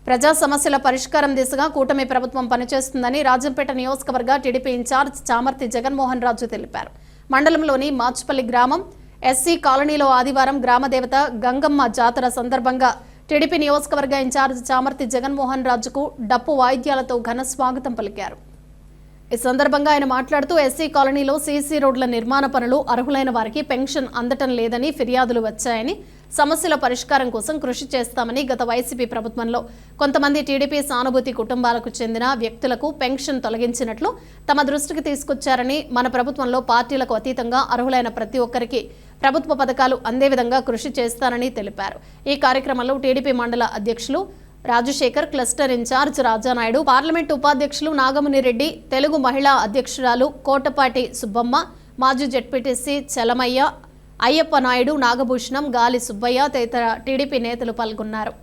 ప్రజా సమస్యల పరిష్కారం దిశగా కూటమి ప్రభుత్వం పనిచేస్తుందని రాజంపేట నియోజకవర్గ టీడీపీ ఇన్ఛార్జ్ చామర్తి జగన్మోహన్ రాజు తెలిపారు. మండలంలోని మాచుపల్లి గ్రామం ఎస్సీ కాలనీలో ఆదివారం గ్రామదేవత గంగమ్మ జాతర సందర్భంగా టీడీపీ నియోజకవర్గ ఇన్ఛార్జ్ చామర్తి జగన్మోహన్ రాజుకు డప్పు వాయిద్యాలతో ఘన స్వాగతం పలికారు. ఈ సందర్భంగా ఆయన మాట్లాడుతూ ఎస్సీ కాలనీలో సీసీ రోడ్ల నిర్మాణ పనులు అర్హులైన వారికి పెన్షన్ అందటం లేదని ఫిర్యాదులు వచ్చాయని, సమస్యల పరిష్కారం కోసం కృషి చేస్తామని, గత వైసీపీ ప్రభుత్వంలో కొంతమంది టీడీపీ సానుభూతి కుటుంబాలకు చెందిన వ్యక్తులకు పెన్షన్ తొలగించినట్లు తమ దృష్టికి తీసుకొచ్చారని, మన ప్రభుత్వంలో పార్టీలకు అతీతంగా అర్హులైన ప్రతి ఒక్కరికి ప్రభుత్వ పథకాలు అందే విధంగా కృషి చేస్తానని తెలిపారు. ఈ కార్యక్రమంలో టీడీపీ మండల అధ్యక్షులు Rajasekhar, cluster incharge Rajanaidu, parliament ఉపాధ్యక్షులు నాగమునిరెడ్డి, తెలుగు మహిళా అధ్యక్షురాలు కోటపాటి సుబ్బమ్మ, మాజీ జెడ్పీటీసీ చలమయ్య, అయ్యప్ప నాయుడు, నాగభూషణం, గాలి సుబ్బయ్య తదితర టీడీపీ నేతలు పాల్గొన్నారు.